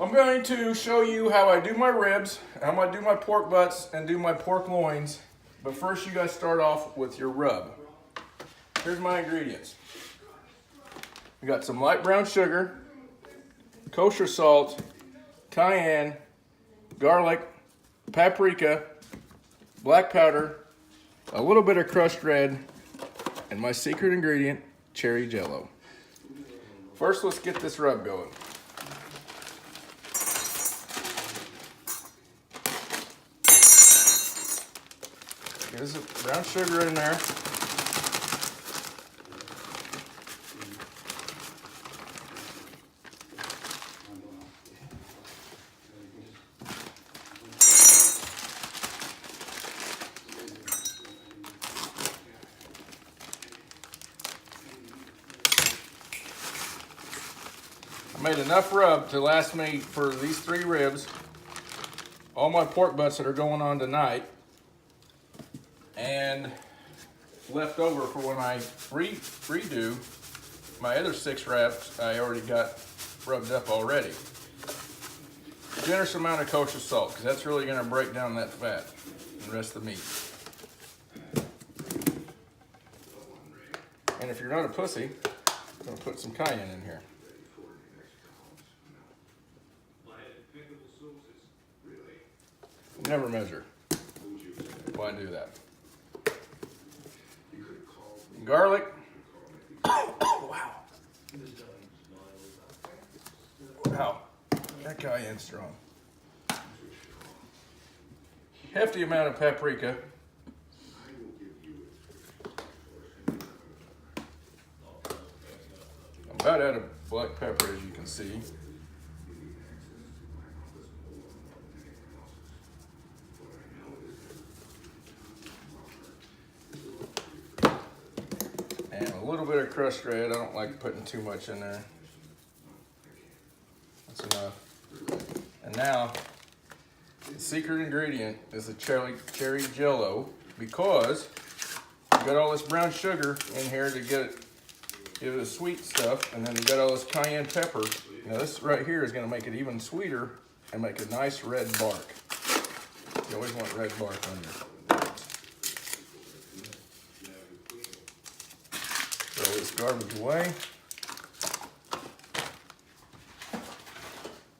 I'm going to show you how I do my ribs, how I do my pork butts, and do my pork loins. But first you guys start off with your rub. Here's my ingredients. We got some light brown sugar, kosher salt, cayenne, garlic, paprika, black powder, a little bit of crushed red, and my secret ingredient, cherry jello. First, let's get this rub going. There's the brown sugar in there. I made enough rub to last me for these 3 ribs, all my pork butts that are going on tonight, and left over for when I redo my other 6 wraps. I already got rubbed up already. Generous amount of kosher salt, because that's really going to break down that fat and the rest of the meat. And if you're not a pussy, I'm going to put some cayenne in here. Never measure. Why do that? Garlic. Wow. Wow. That cayenne's strong. Hefty amount of paprika. I'm about out of black pepper, as you can see. And a little bit of crushed red. I don't like putting too much in there. That's enough. And now, the secret ingredient is the cherry jello, because you got all this brown sugar in here to give it the sweet stuff, and then you got all this cayenne pepper. Now this right here is going to make it even sweeter and make a nice red bark. You always want red bark on your. Throw this garbage away.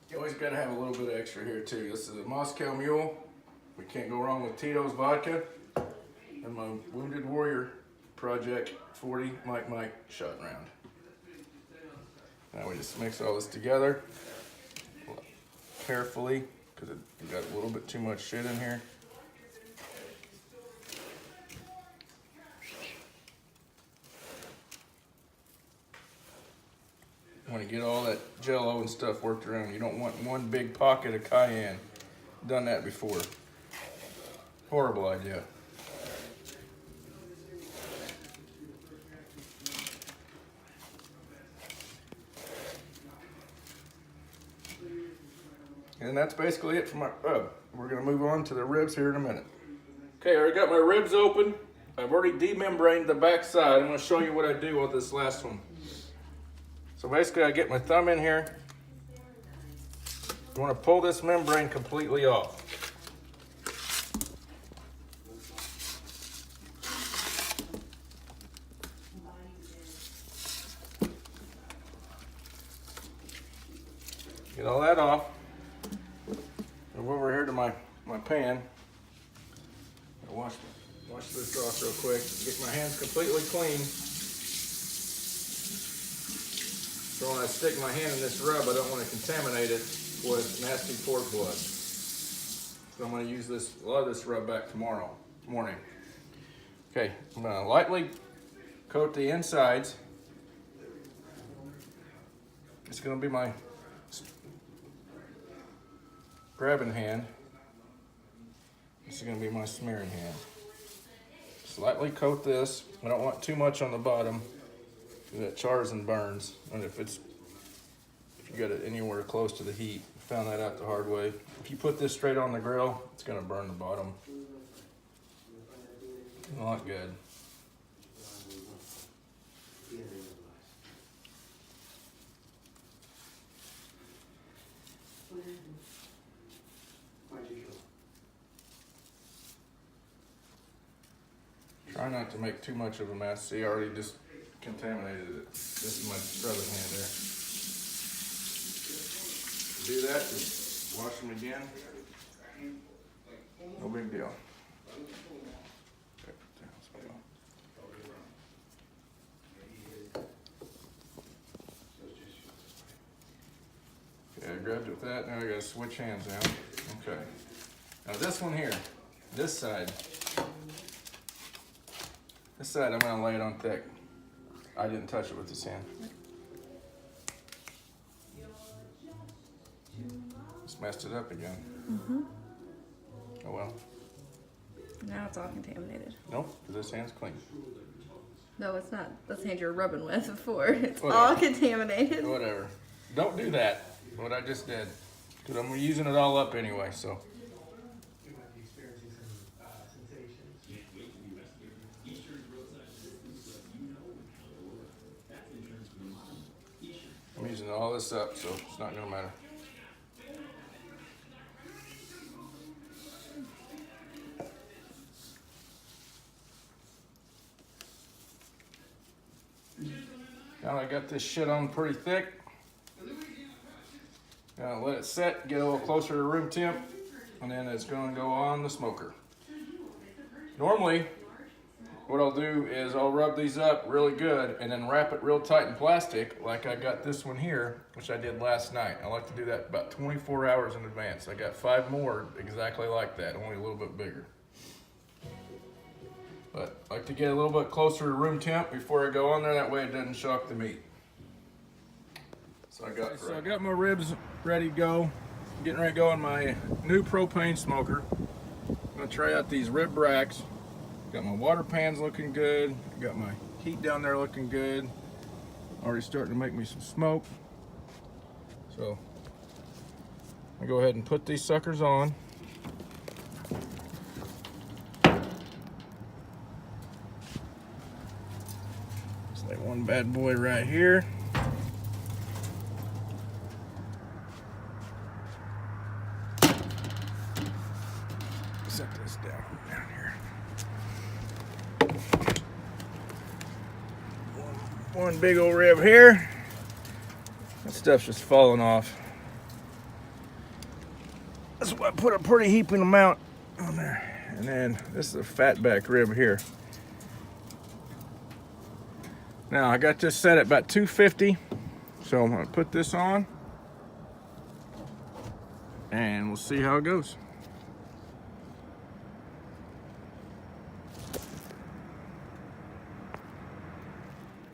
You always got to have a little bit of extra here too. This is a Moscow Mule. We can't go wrong with Tito's vodka. And my Wounded Warrior Project 40 Mike shot round. Now we just mix all this together carefully, because we got a little bit too much shit in here. When you get all that jello and stuff worked around, you don't want one big pocket of cayenne. Done that before. Horrible idea. And that's basically it for my rub. We're gonna move on to the ribs here in a minute. Okay, I already got my ribs open. I've already demembraned the back side. I'm gonna show you what I do with this last one. So basically I get my thumb in here. You wanna pull this membrane completely off. Get all that off. Move over here to my pan. I'll wash this off real quick. Get my hands completely clean. So when I stick my hand in this rub, I don't want to contaminate it with nasty pork blood. So I'm going to use a lot of this rub back tomorrow morning. Okay, I'm going to lightly coat the insides. It's going to be my grabbing hand. This is going to be my smearing hand. Slightly coat this. I don't want too much on the bottom because that chars and burns. And if you got it anywhere close to the heat, found that out the hard way. If you put this straight on the grill, it's going to burn the bottom. Not good. Try not to make too much of a mess. See, I already just contaminated it. This is my scrubbing hand there. Do that, just wash them again. No big deal. Okay, I grabbed it with that. Now I gotta switch hands now. Okay. Now this one here, this side I'm gonna lay it on thick. I didn't touch it with this hand. Just messed it up again. Mm-hmm. Oh well. Now it's all contaminated. Nope, this hand's clean. No, it's not. That's the hand you were rubbing with before. It's Whatever. all contaminated. Whatever. Don't do that, what I just did. Because I'm using it all up anyway, so. I'm using all this up, so it's not gonna matter. Now I got this shit on pretty thick. Gonna let it set, get a little closer to room temp, and then it's gonna go on the smoker. Normally, what I'll do is I'll rub these up really good and then wrap it real tight in plastic, like I got this one here, which I did last night. I like to do that about 24 hours in advance. I got 5 more exactly like that, only a little bit bigger. But I like to get a little bit closer to room temp before I go on there, that way it doesn't shock the meat. So I got my ribs ready to go. Getting ready to go on my new propane smoker. I'm gonna try out these rib racks. Got my water pans looking good. Got my heat down there looking good. Already starting to make me some smoke. So I go ahead and put these suckers on. Just like one bad boy right here. Set this down here. One big old rib here. That stuff's just falling off. That's why I put a pretty heaping amount on there. And then this is a fat back rib here. Now I got this set at about 250. So I'm gonna put this on and we'll see how it goes.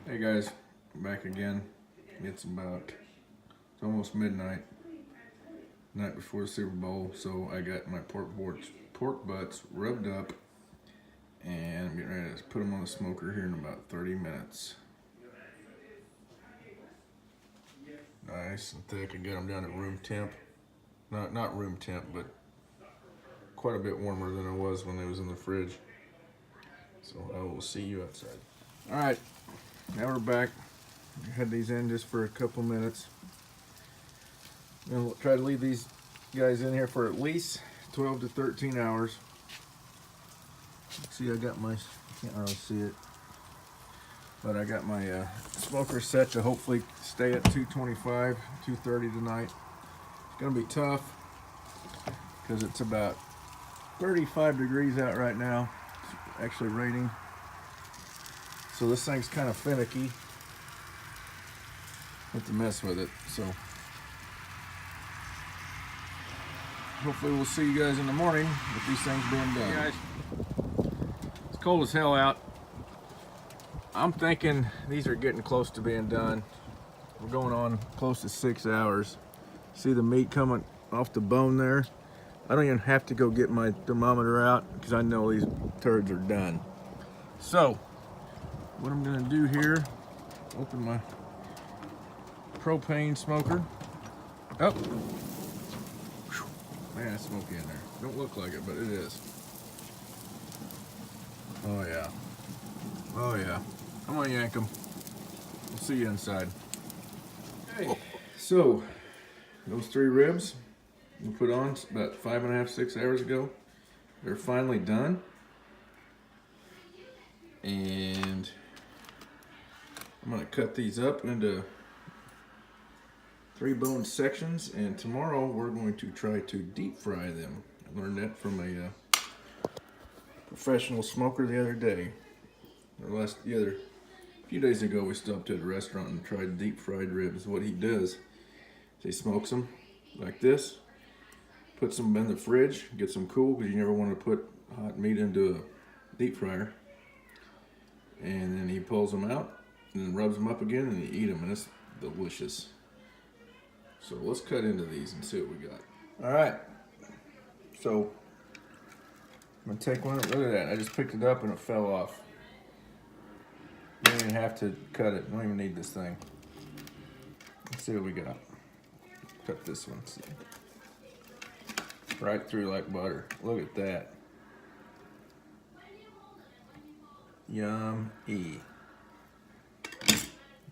Hey guys, I'm back again. It's almost midnight, night before the Super Bowl, so I got my pork butts rubbed up, and I'm getting ready to put them on the smoker here in about 30 minutes. Nice and thick. I got them down at room temp. Not room temp, but quite a bit warmer than it was when it was in the fridge. So I will see you outside. All right. Now we're back. I had these in just for a couple minutes. And we'll try to leave these guys in here for at least 12 to 13 hours. See, I got my, can't really see it, but I got my smoker set to hopefully stay at 225, 230 tonight. It's gonna be tough because it's about 35 degrees out right now. It's actually raining. So this thing's kind of finicky. Have to mess with it. So hopefully we'll see you guys in the morning with these things being done. Hey guys, it's cold as hell out. I'm thinking these are getting close to being done. We're going on close to 6 hours. See the meat coming off the bone there? I don't even have to go get my thermometer out because I know these turds are done. So what I'm gonna do here, open my propane smoker. Oh, man, it's smoky in there. Don't look like it, but it is. Oh yeah, oh yeah. I'm gonna yank them. We'll see you inside. Okay, so those 3 ribs, we put on about 5.5, 6 hours ago. They're finally done. And I'm gonna cut these up into 3-bone sections, and tomorrow we're going to try to deep fry them. I learned that from a professional smoker the other day. The other few days ago, we stopped at a restaurant and tried deep fried ribs. What he does is he smokes them like this, puts them in the fridge, gets them cool because you never want to put hot meat into a deep fryer. And then he pulls them out and then rubs them up again, and you eat them, and it's delicious. So let's cut into these and see what we got. All right, so I'm gonna take one. Look at that! I just picked it up and it fell off. You don't even have to cut it. Don't even need this thing. Let's see what we got. Cut this one. See. Right through like butter. Look at that. Yum-y.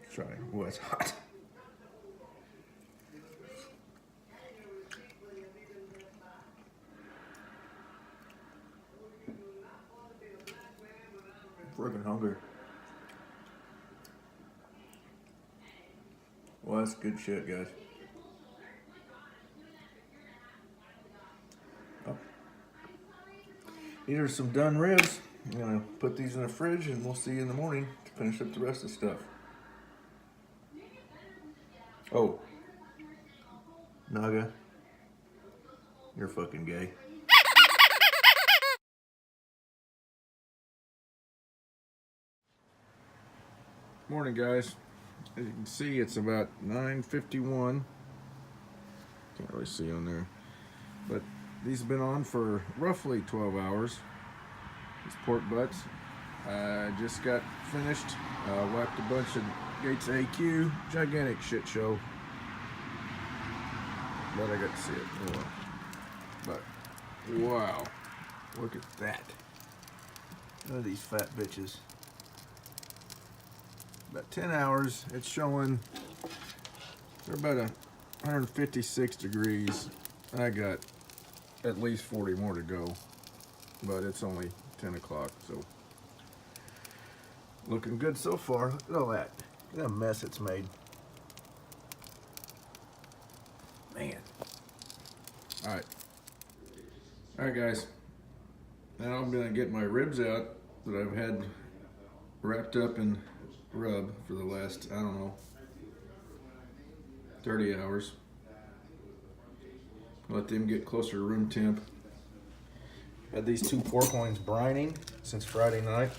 Try. Oh, it's hot. Freaking hungry. Well, that's good shit, guys. Oh. These are some done ribs. I'm gonna put these in the fridge, and we'll see you in the morning to finish up the rest of the stuff. Oh, Naga, you're fucking gay. Morning, guys. As you can see, it's about 9:51. Can't really see on there, but these have been on for roughly 12 hours. These pork butts. I just got finished. Wiped a bunch of Gates AQ. Gigantic shit show. But I got to see it. Oh, well. But wow, look at that. Look at these fat bitches. About 10 hours. It's showing they're about 156 degrees. I got at least 40 more to go, but it's only 10 o'clock, so looking good so far. Look at all that. Look at that mess it's made. Man. Alright. Alright, guys. Now I'm going to get my ribs out that I've had wrapped up in rub for the last, I don't know, 30 hours. Let them get closer to room temp. Had these 2 pork loins brining since Friday night.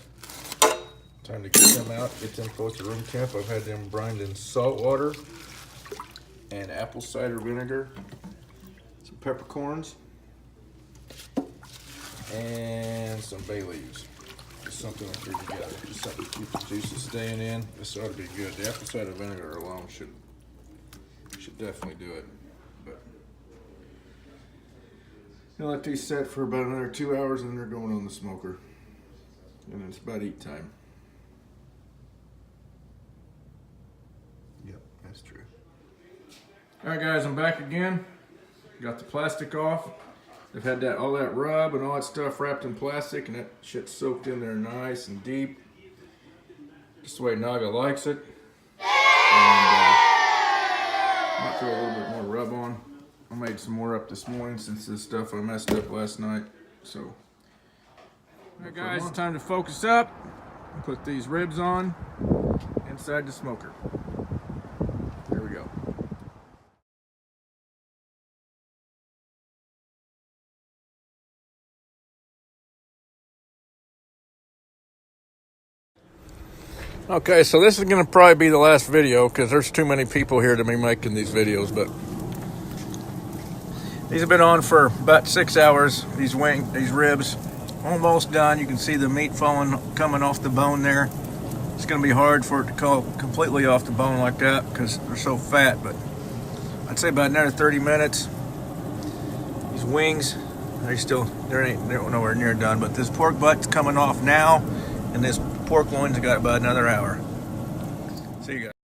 Time to get them out, get them close to room temp. I've had them brined in salt water and apple cider vinegar, some peppercorns, and some bay leaves. Just something to keep together, just something to keep the juices staying in. This ought to be good. The apple cider vinegar alone should definitely do it. But I'll let these set for about another 2 hours, and they're going on the smoker. And it's about eat time. Yep, that's true. All right, guys, I'm back again. Got the plastic off. They've had all that rub and all that stuff wrapped in plastic, and that shit's soaked in there nice and deep. Just the way Naga likes it. And might throw a little bit more rub on. I made some more up this morning since this stuff I messed up last night. So, all right, guys, it's time to focus up. Put these ribs on inside the smoker. There we go. Okay, so this is going to probably be the last video because there's too many people here to be making these videos, but these have been on for about 6 hours. These ribs, almost done. You can see the meat coming off the bone there. It's going to be hard for it to come completely off the bone like that because they're so fat, but I'd say about another 30 minutes. These wings, they're nowhere near done, but this pork butt's coming off now, and this pork loin's got about another hour. See you guys.